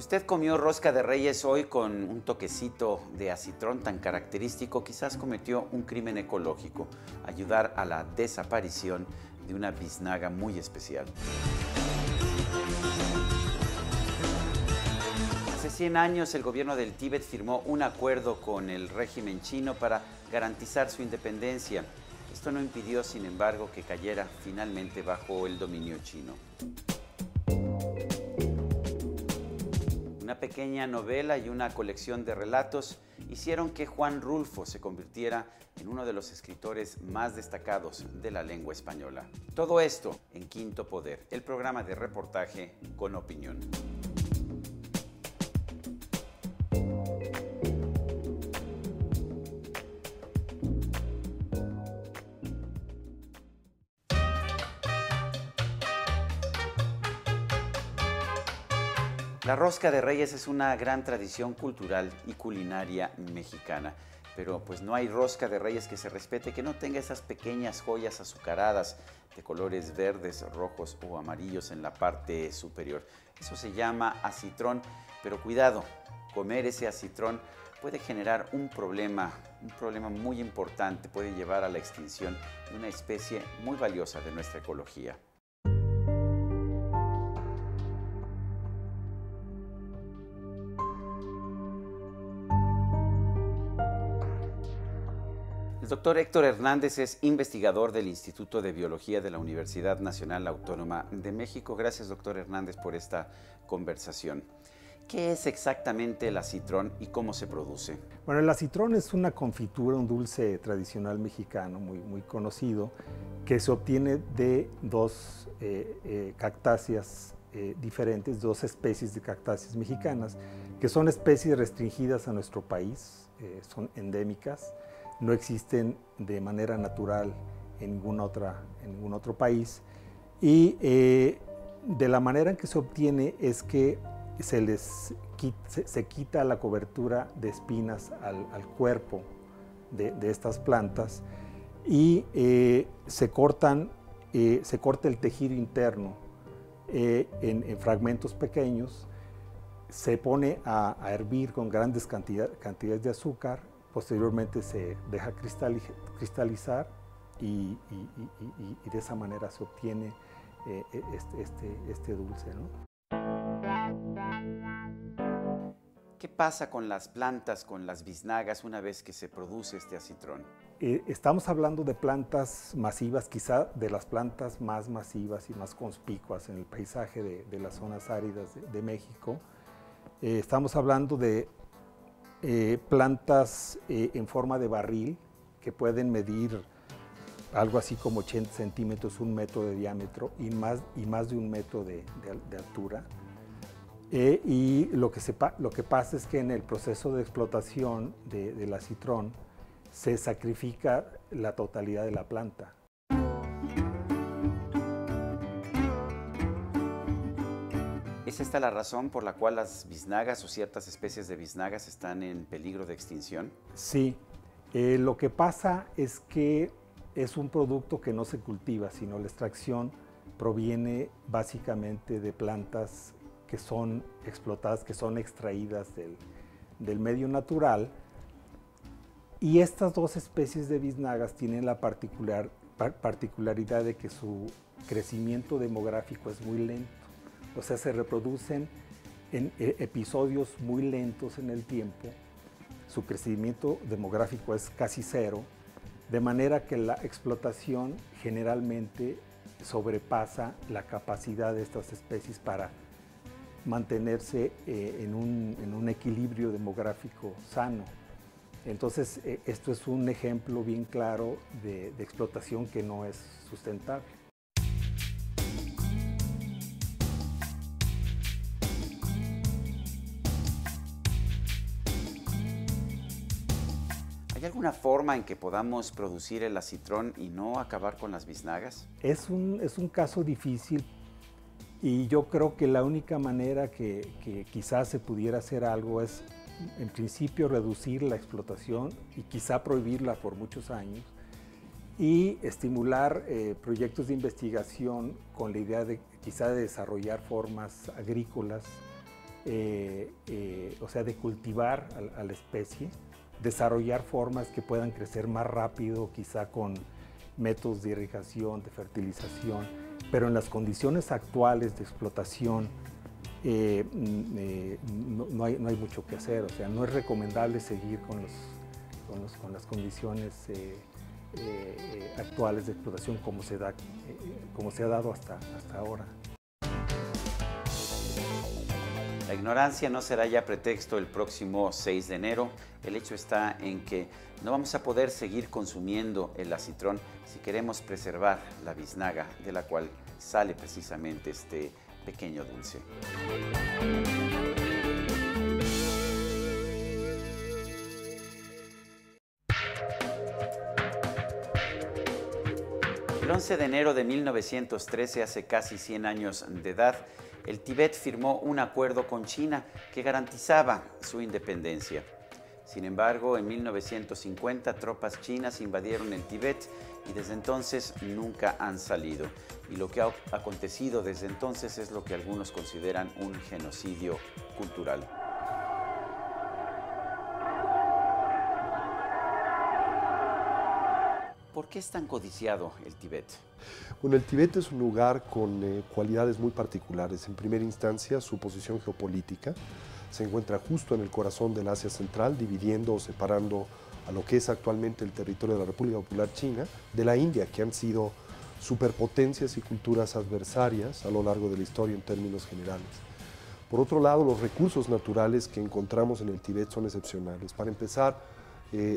usted comió rosca de Reyes hoy con un toquecito de acitrón tan característico, quizás cometió un crimen ecológico, ayudar a la desaparición de una biznaga muy especial. Hace 100 años el gobierno del Tíbet firmó un acuerdo con el régimen chino para garantizar su independencia. Esto no impidió, sin embargo, que cayera finalmente bajo el dominio chino. Una pequeña novela y una colección de relatos hicieron que Juan Rulfo se convirtiera en uno de los escritores más destacados de la lengua española. Todo esto en Quinto Poder, el programa de reportaje con opinión. La rosca de Reyes es una gran tradición cultural y culinaria mexicana, pero pues no hay rosca de Reyes que se respete que no tenga esas pequeñas joyas azucaradas de colores verdes, rojos o amarillos en la parte superior. Eso se llama acitrón, pero cuidado, comer ese acitrón puede generar un problema muy importante, puede llevar a la extinción de una especie muy valiosa de nuestra ecología. El doctor Héctor Hernández es investigador del Instituto de Biología de la Universidad Nacional Autónoma de México. Gracias, doctor Hernández, por esta conversación. ¿Qué es exactamente el acitrón y cómo se produce? Bueno, el acitrón es una confitura, un dulce tradicional mexicano muy conocido, que se obtiene de dos cactáceas diferentes, dos especies de cactáceas mexicanas, que son especies restringidas a nuestro país, son endémicas. No existen de manera natural en ningún otro país, y de la manera en que se obtiene es que se quita la cobertura de espinas al cuerpo de estas plantas, y se corta el tejido interno en fragmentos pequeños, se pone a hervir con grandes cantidades de azúcar. Posteriormente se deja cristalizar y de esa manera se obtiene este dulce, ¿no? ¿Qué pasa con las plantas, con las biznagas, una vez que se produce este acitrón? Estamos hablando de plantas masivas, quizá de las plantas más masivas y más conspicuas en el paisaje de las zonas áridas de México. Estamos hablando de plantas en forma de barril que pueden medir algo así como 80 centímetros, 1 metro de diámetro y más de 1 metro de altura. Y lo que pasa es que en el proceso de explotación del acitrón se sacrifica la totalidad de la planta. ¿Es esta la razón por la cual las biznagas o ciertas especies de biznagas están en peligro de extinción? Sí, lo que pasa es que es un producto que no se cultiva, sino la extracción proviene básicamente de plantas que son explotadas, que son extraídas del medio natural, y estas dos especies de biznagas tienen la particularidad de que su crecimiento demográfico es muy lento. O sea, se reproducen en episodios muy lentos en el tiempo, su crecimiento demográfico es casi cero, de manera que la explotación generalmente sobrepasa la capacidad de estas especies para mantenerse en un equilibrio demográfico sano. Entonces, esto es un ejemplo bien claro de explotación que no es sustentable. ¿Hay alguna forma en que podamos producir el acitrón y no acabar con las biznagas? Es un caso difícil, y yo creo que la única manera que quizás se pudiera hacer algo es, en principio, reducir la explotación y quizá prohibirla por muchos años, y estimular proyectos de investigación con la idea de quizá de desarrollar formas agrícolas o sea, de cultivar a la especie, desarrollar formas que puedan crecer más rápido, quizá con métodos de irrigación, de fertilización, pero en las condiciones actuales de explotación no hay mucho que hacer. O sea, no es recomendable seguir con las condiciones actuales de explotación como se ha dado hasta ahora. La ignorancia no será ya pretexto el próximo 6 de enero. El hecho está en que no vamos a poder seguir consumiendo el acitrón si queremos preservar la biznaga, de la cual sale precisamente este pequeño dulce. El 11 de enero de 1913, hace casi 100 años de edad, el Tíbet firmó un acuerdo con China que garantizaba su independencia. Sin embargo, en 1950 tropas chinas invadieron el Tíbet y desde entonces nunca han salido. Y lo que ha acontecido desde entonces es lo que algunos consideran un genocidio cultural. ¿Por qué es tan codiciado el Tíbet? Bueno, el Tíbet es un lugar con cualidades muy particulares. En primera instancia, su posición geopolítica. Se encuentra justo en el corazón del Asia Central, dividiendo o separando a lo que es actualmente el territorio de la República Popular China de la India, que han sido superpotencias y culturas adversarias a lo largo de la historia en términos generales. Por otro lado, los recursos naturales que encontramos en el Tíbet son excepcionales. Para empezar,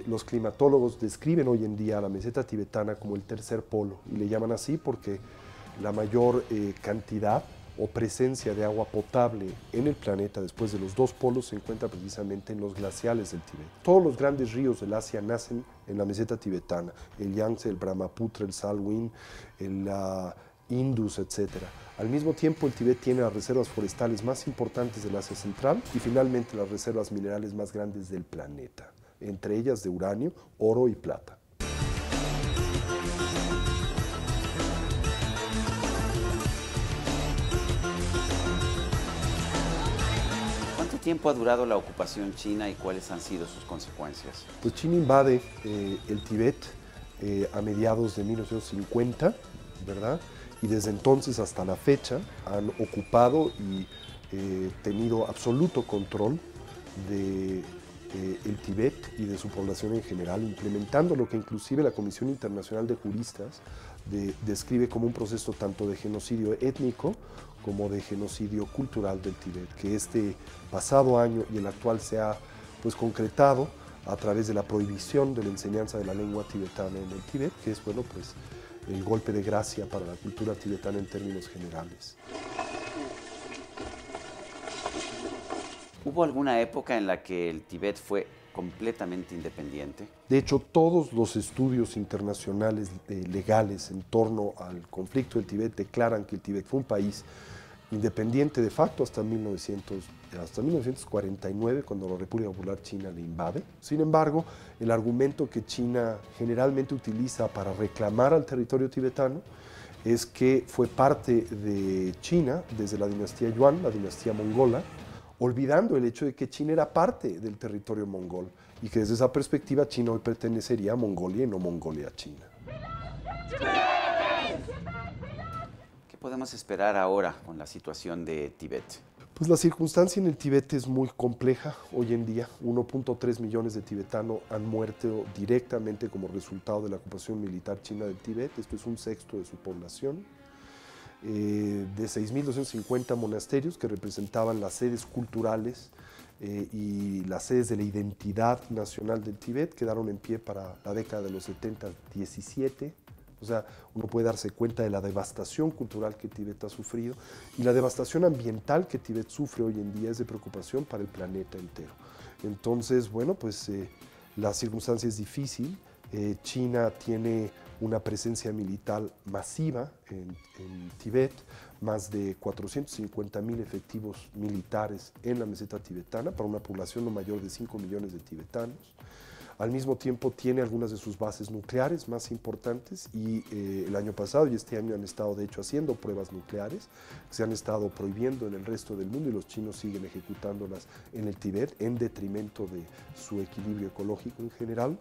los climatólogos describen hoy en día a la meseta tibetana como el tercer polo, y le llaman así porque la mayor cantidad o presencia de agua potable en el planeta después de los dos polos se encuentra precisamente en los glaciales del Tíbet. Todos los grandes ríos del Asia nacen en la meseta tibetana, el Yangtze, el Brahmaputra, el Salween, el Indus, etc. Al mismo tiempo, el Tíbet tiene las reservas forestales más importantes del Asia Central y finalmente las reservas minerales más grandes del planeta, entre ellas de uranio, oro y plata. ¿Cuánto tiempo ha durado la ocupación china y cuáles han sido sus consecuencias? Pues China invade el Tíbet a mediados de 1950, ¿verdad? Y desde entonces hasta la fecha han ocupado y tenido absoluto control de el Tíbet y de su población en general, implementando lo que inclusive la Comisión Internacional de Juristas describe como un proceso tanto de genocidio étnico como de genocidio cultural del Tíbet, que este pasado año y el actual se ha concretado a través de la prohibición de la enseñanza de la lengua tibetana en el Tíbet, que es el golpe de gracia para la cultura tibetana en términos generales. ¿Hubo alguna época en la que el Tíbet fue completamente independiente? De hecho, todos los estudios internacionales legales en torno al conflicto del Tíbet declaran que el Tíbet fue un país independiente de facto hasta 1949, cuando la República Popular China le invade. Sin embargo, el argumento que China generalmente utiliza para reclamar al territorio tibetano es que fue parte de China desde la dinastía Yuan, la dinastía mongola, olvidando el hecho de que China era parte del territorio mongol y que desde esa perspectiva China hoy pertenecería a Mongolia y no Mongolia a China. ¿Qué podemos esperar ahora con la situación de Tíbet? Pues la circunstancia en el Tíbet es muy compleja hoy en día. 1.3 millones de tibetanos han muerto directamente como resultado de la ocupación militar china del Tíbet. Esto es un sexto de su población. De 6.250 monasterios que representaban las sedes culturales y las sedes de la identidad nacional del Tíbet quedaron en pie para la década de los 70, 17. O sea, uno puede darse cuenta de la devastación cultural que Tíbet ha sufrido y la devastación ambiental que Tíbet sufre hoy en día es de preocupación para el planeta entero. Entonces, bueno, pues la circunstancia es difícil. China tiene una presencia militar masiva en Tíbet, más de 450.000 efectivos militares en la meseta tibetana, para una población no mayor de 5 millones de tibetanos. Al mismo tiempo tiene algunas de sus bases nucleares más importantes y el año pasado y este año han estado de hecho haciendo pruebas nucleares que se han estado prohibiendo en el resto del mundo y los chinos siguen ejecutándolas en el Tíbet en detrimento de su equilibrio ecológico en general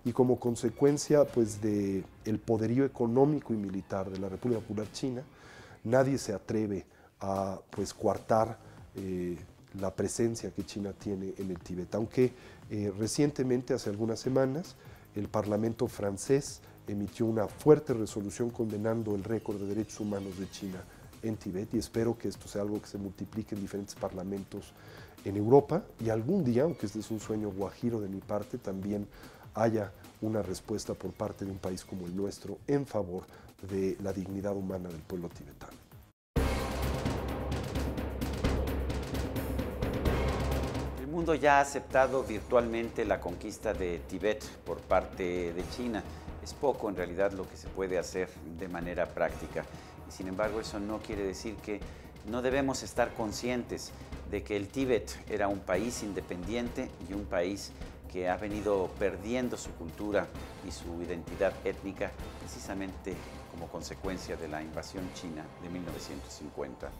y como consecuencia pues de el poderío económico y militar de la República Popular China, nadie se atreve a pues coartar la presencia que China tiene en el Tíbet, aunque recientemente, hace algunas semanas, el Parlamento francés emitió una fuerte resolución condenando el récord de derechos humanos de China en Tíbet y espero que esto sea algo que se multiplique en diferentes parlamentos en Europa y algún día, aunque este es un sueño guajiro de mi parte, también haya una respuesta por parte de un país como el nuestro en favor de la dignidad humana del pueblo tibetano. El mundo ya ha aceptado virtualmente la conquista de Tíbet por parte de China. Es poco en realidad lo que se puede hacer de manera práctica. Y sin embargo, eso no quiere decir que no debemos estar conscientes de que el Tíbet era un país independiente y un país que ha venido perdiendo su cultura y su identidad étnica precisamente como consecuencia de la invasión china de 1950.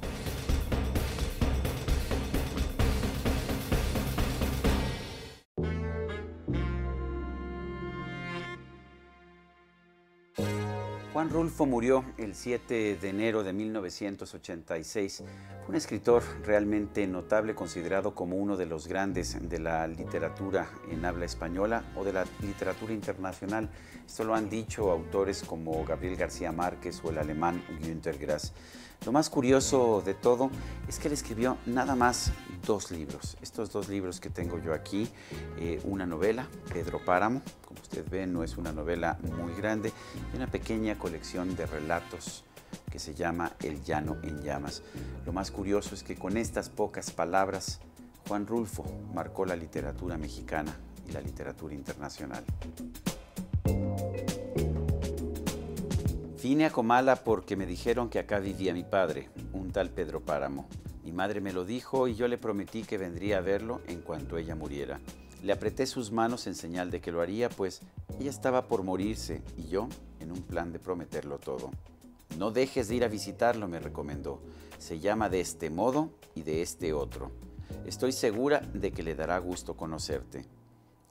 Juan Rulfo murió el 7 de enero de 1986. Fue un escritor realmente notable, considerado como uno de los grandes de la literatura en habla española o de la literatura internacional. Esto lo han dicho autores como Gabriel García Márquez o el alemán Günter Grass. Lo más curioso de todo es que él escribió nada más 2 libros. Estos 2 libros que tengo yo aquí, una novela, Pedro Páramo, como usted ve no es una novela muy grande, y una pequeña colección de relatos que se llama El llano en llamas. Lo más curioso es que con estas pocas palabras, Juan Rulfo marcó la literatura mexicana y la literatura internacional. Vine a Comala porque me dijeron que acá vivía mi padre, un tal Pedro Páramo. Mi madre me lo dijo y yo le prometí que vendría a verlo en cuanto ella muriera. Le apreté sus manos en señal de que lo haría, pues ella estaba por morirse y yo en un plan de prometerlo todo. No dejes de ir a visitarlo, me recomendó. Se llama de este modo y de este otro. Estoy segura de que le dará gusto conocerte.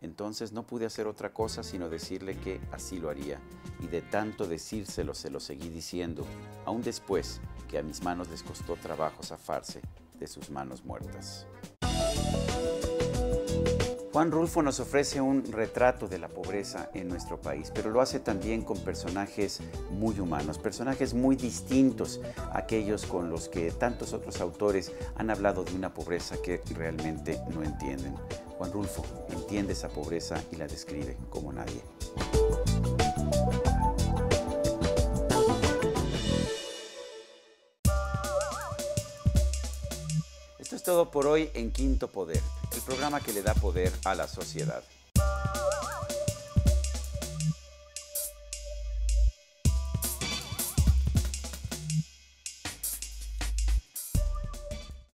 Entonces no pude hacer otra cosa sino decirle que así lo haría, y de tanto decírselo se lo seguí diciendo, aún después que a mis manos les costó trabajo zafarse de sus manos muertas. Juan Rulfo nos ofrece un retrato de la pobreza en nuestro país, pero lo hace también con personajes muy humanos, personajes muy distintos a aquellos con los que tantos otros autores han hablado de una pobreza que realmente no entienden. Juan Rulfo entiende esa pobreza y la describe como nadie. Esto es todo por hoy en Quinto Poder, el programa que le da poder a la sociedad.